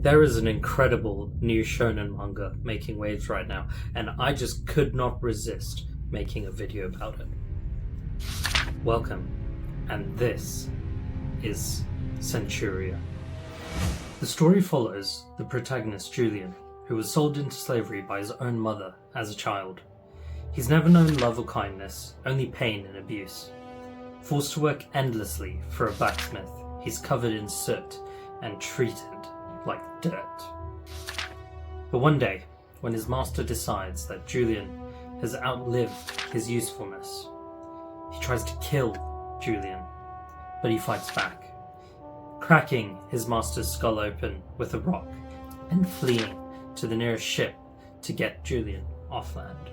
There is an incredible new shonen manga making waves right now, and I just could not resist making a video about it. Welcome, and this is Centuria. The story follows the protagonist Julian, who was sold into slavery by his own mother as a child. He's never known love or kindness, only pain and abuse. Forced to work endlessly for a blacksmith, he's covered in soot and treated like dirt. But one day, when his master decides that Julian has outlived his usefulness, he tries to kill Julian, but he fights back, cracking his master's skull open with a rock and fleeing to the nearest ship to get Julian off land.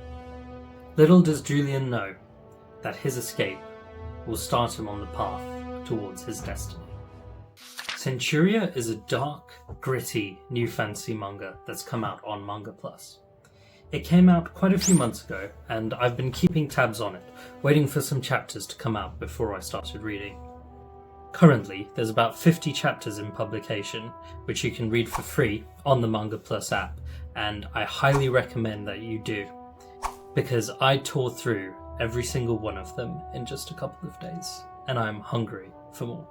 Little does Julian know that his escape will start him on the path towards his destiny. Centuria is a dark, gritty, new fantasy manga that's come out on Manga Plus. It came out quite a few months ago, and I've been keeping tabs on it, waiting for some chapters to come out before I started reading. Currently, there's about 50 chapters in publication, which you can read for free on the Manga Plus app, and I highly recommend that you do, because I tore through every single one of them in just a couple of days, and I'm hungry for more.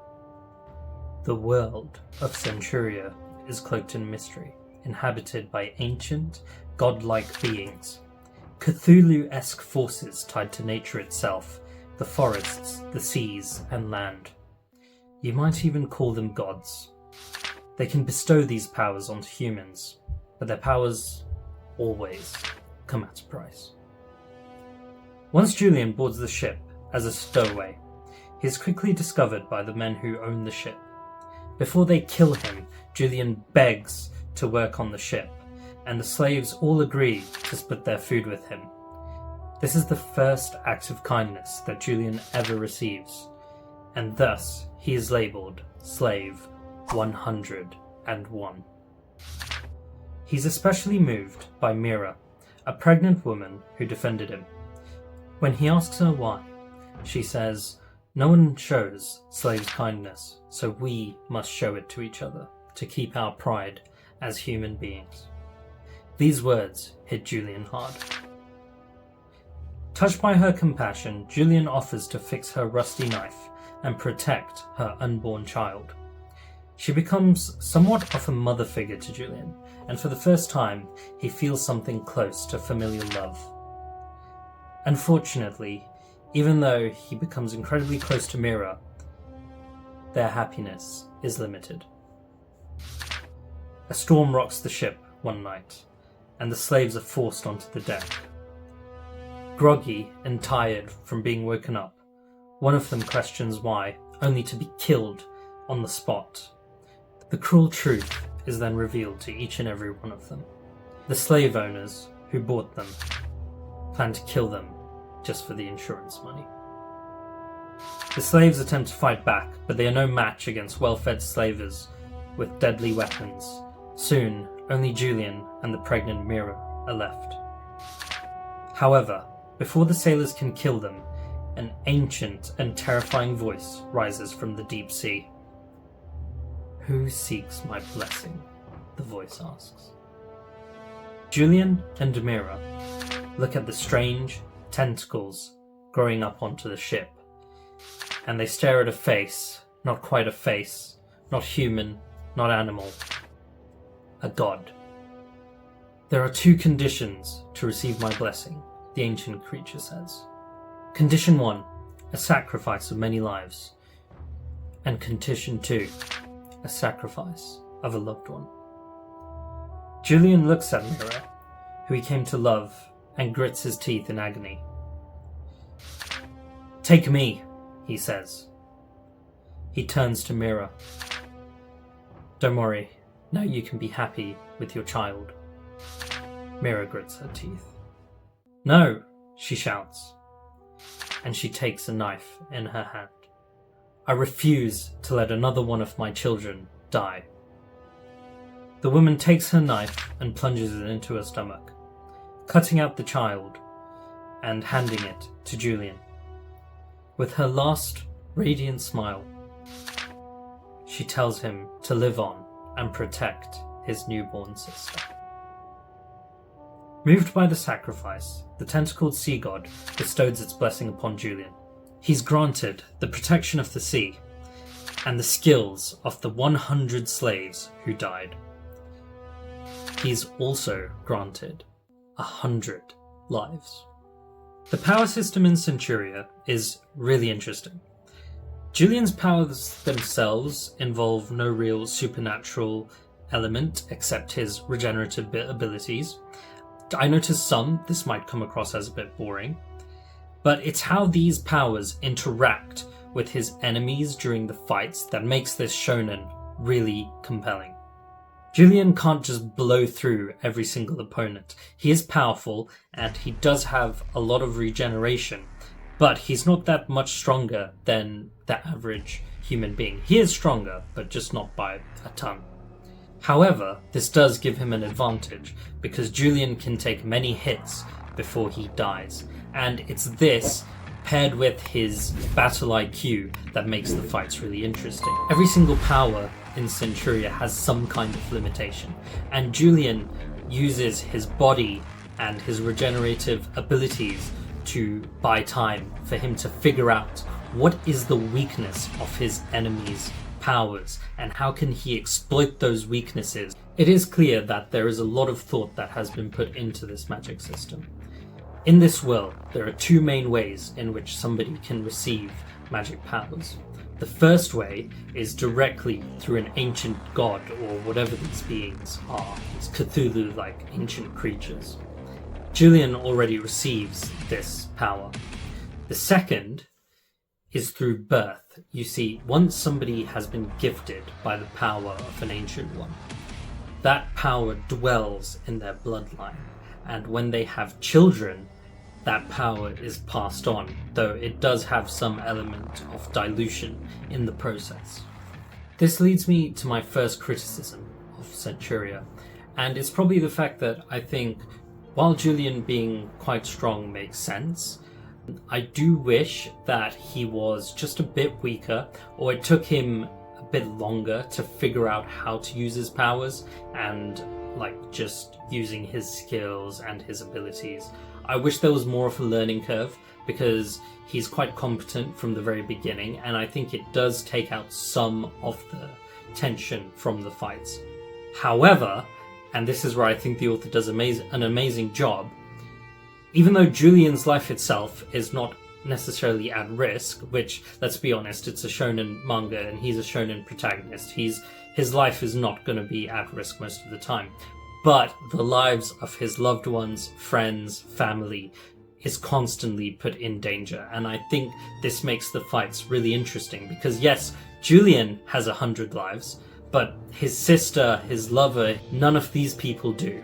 The world of Centuria is cloaked in mystery, inhabited by ancient, godlike beings. Cthulhu-esque forces tied to nature itself, the forests, the seas, and land. You might even call them gods. They can bestow these powers onto humans, but their powers always come at a price. Once Julian boards the ship as a stowaway, he is quickly discovered by the men who own the ship. Before they kill him, Julian begs to work on the ship, and the slaves all agree to split their food with him. This is the first act of kindness that Julian ever receives, and thus he is labelled Slave 101. He's especially moved by Mira, a pregnant woman who defended him. When he asks her why, she says, "No one shows slaves kindness, so we must show it to each other to keep our pride as human beings." These words hit Julian hard. Touched by her compassion, Julian offers to fix her rusty knife and protect her unborn child. She becomes somewhat of a mother figure to Julian, and for the first time, he feels something close to familial love. Unfortunately, even though he becomes incredibly close to Mira, their happiness is limited. A storm rocks the ship one night, and the slaves are forced onto the deck. Groggy and tired from being woken up, one of them questions why, only to be killed on the spot. The cruel truth is then revealed to each and every one of them. The slave owners who bought them plan to kill them just for the insurance money. The slaves attempt to fight back, but they are no match against well-fed slavers with deadly weapons. Soon, only Julian and the pregnant Mira are left. However, before the sailors can kill them, an ancient and terrifying voice rises from the deep sea. "Who seeks my blessing?" the voice asks. Julian and Mira look at the strange tentacles growing up onto the ship, and they stare at a face, not quite a face, not human, not animal, a god. "There are two conditions to receive my blessing," the ancient creature says. Condition 1, a sacrifice of many lives, and condition 2, a sacrifice of a loved one. Julian looks at Mira, who he came to love, and grits his teeth in agony. "Take me," he says. He turns to Mira. "Don't worry, now you can be happy with your child." Mira grits her teeth. "No," she shouts, and she takes a knife in her hand. "I refuse to let another one of my children die." The woman takes her knife and plunges it into her stomach, cutting out the child and handing it to Julian. With her last radiant smile, she tells him to live on and protect his newborn sister. Moved by the sacrifice, the tentacled sea god bestows its blessing upon Julian. He's granted the protection of the sea and the skills of the 100 slaves who died. He's also granted 100 lives. The power system in Centuria is really interesting. Julian's powers themselves involve no real supernatural element except his regenerative abilities. I noticed this might come across as a bit boring, but it's how these powers interact with his enemies during the fights that makes this shonen really compelling. Julian can't just blow through every single opponent. He is powerful and he does have a lot of regeneration, but he's not that much stronger than the average human being. He is stronger, but just not by a ton. However, this does give him an advantage because Julian can take many hits before he dies, and it's this paired with his battle IQ that makes the fights really interesting. Every single power in Centuria has some kind of limitation, and Julian uses his body and his regenerative abilities to buy time for him to figure out what is the weakness of his enemy's powers and how can he exploit those weaknesses. It is clear that there is a lot of thought that has been put into this magic system. In this world, there are two main ways in which somebody can receive magic powers. The first way is directly through an ancient god or whatever these beings are. It's Cthulhu-like ancient creatures. Julian already receives this power. The second is through birth. You see, once somebody has been gifted by the power of an ancient one, that power dwells in their bloodline, and when they have children, that power is passed on, though it does have some element of dilution in the process. This leads me to my first criticism of Centuria, and it's probably the fact that I think while Julian being quite strong makes sense, I do wish that he was just a bit weaker, or it took him a bit longer to figure out how to use his powers and just using his skills and his abilities. I wish there was more of a learning curve because he's quite competent from the very beginning, and I think it does take out some of the tension from the fights. However, and this is where I think the author does an amazing job, even though Julian's life itself is not necessarily at risk, which, let's be honest, it's a shonen manga and he's a shonen protagonist, his life is not going to be at risk most of the time, but the lives of his loved ones, friends, family is constantly put in danger, and I think this makes the fights really interesting because yes, Julian has 100 lives, but his sister, his lover, none of these people do,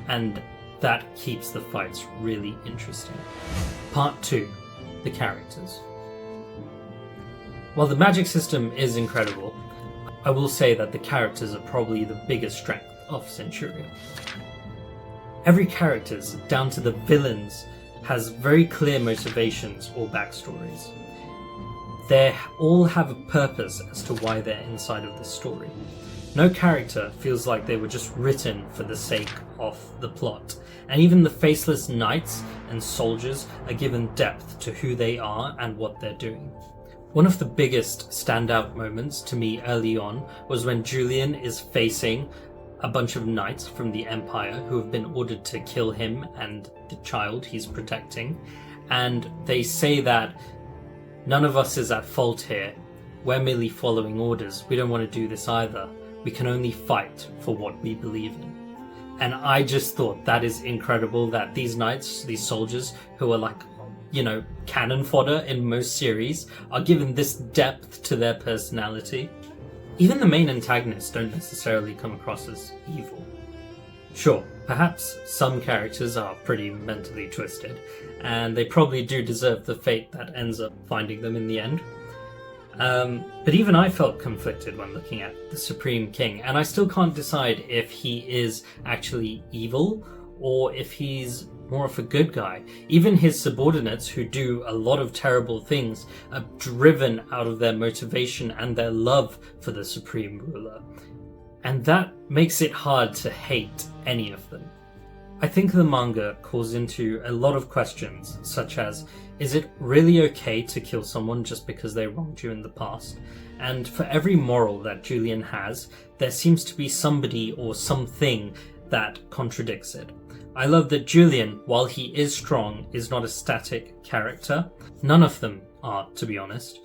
and that keeps the fights really interesting. Part 2. The characters. While the magic system is incredible, I will say that the characters are probably the biggest strength of Centuria. Every character, down to the villains, has very clear motivations or backstories. They all have a purpose as to why they're inside of the story. No character feels like they were just written for the sake of the plot, and even the faceless knights and soldiers are given depth to who they are and what they're doing. One of the biggest standout moments to me early on was when Julian is facing a bunch of knights from the Empire who have been ordered to kill him and the child he's protecting, and they say that none of us is at fault here, we're merely following orders, we don't want to do this either, we can only fight for what we believe in. And I just thought that is incredible that these knights, these soldiers who are cannon fodder in most series, are given this depth to their personality. Even the main antagonists don't necessarily come across as evil. Sure, perhaps some characters are pretty mentally twisted, and they probably do deserve the fate that ends up finding them in the end. But even I felt conflicted when looking at the Supreme King, and I still can't decide if he is actually evil or if he's more of a good guy. Even his subordinates, who do a lot of terrible things, are driven out of their motivation and their love for the Supreme Ruler. and that makes it hard to hate any of them. I think the manga calls into a lot of questions, such as, is it really okay to kill someone just because they wronged you in the past? And for every moral that Julian has, there seems to be somebody or something that contradicts it. I love that Julian, while he is strong, is not a static character. None of them are, to be honest.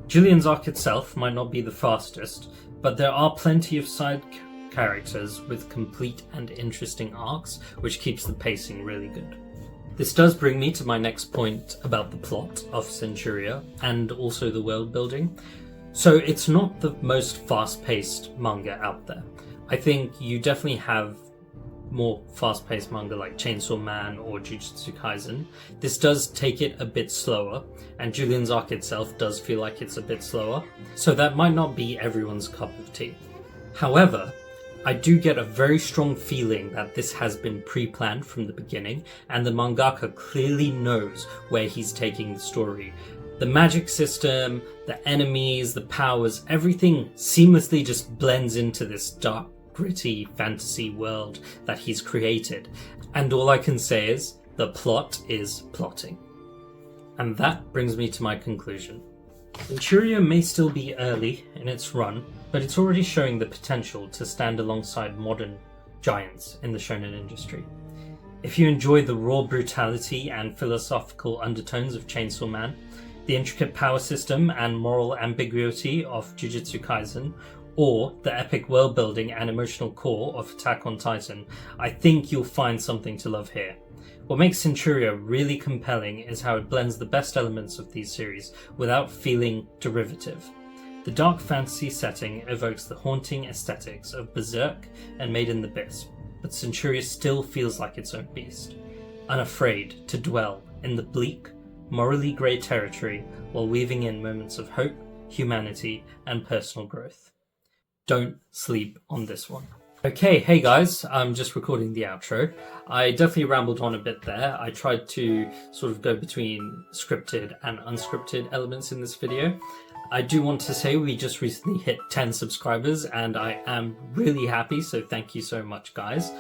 Julian's arc itself might not be the fastest, but there are plenty of side characters with complete and interesting arcs, which keeps the pacing really good. This does bring me to my next point about the plot of Centuria and also the world building. So it's not the most fast-paced manga out there. I think you definitely have more fast-paced manga like Chainsaw Man or Jujutsu Kaisen. This does take it a bit slower, and Julian's arc itself does feel like it's a bit slower, so that might not be everyone's cup of tea. However, I do get a very strong feeling that this has been pre-planned from the beginning, and the mangaka clearly knows where he's taking the story. The magic system, the enemies, the powers, everything seamlessly just blends into this dark, gritty fantasy world that he's created. And all I can say is, the plot is plotting. And that brings me to my conclusion. Centuria may still be early in its run, but it's already showing the potential to stand alongside modern giants in the shonen industry. If you enjoy the raw brutality and philosophical undertones of Chainsaw Man, the intricate power system and moral ambiguity of Jujutsu Kaisen, or the epic world building and emotional core of Attack on Titan, I think you'll find something to love here. What makes Centuria really compelling is how it blends the best elements of these series without feeling derivative. The dark fantasy setting evokes the haunting aesthetics of Berserk and Made in the Abyss, but Centuria still feels like its own beast, unafraid to dwell in the bleak, morally grey territory while weaving in moments of hope, humanity, and personal growth. Don't sleep on this one. Okay, hey guys, I'm just recording the outro. I definitely rambled on a bit there. I tried to sort of go between scripted and unscripted elements in this video. I do want to say we just recently hit 10 subscribers and I am really happy, so thank you so much guys.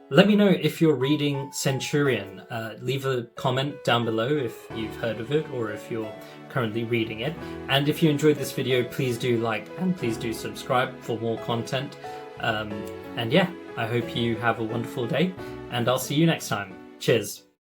Let me know if you're reading Centurion. Leave a comment down below if you've heard of it or if you're currently reading it. And if you enjoyed this video, please do like and please do subscribe for more content. And yeah, I hope you have a wonderful day and I'll see you next time. Cheers.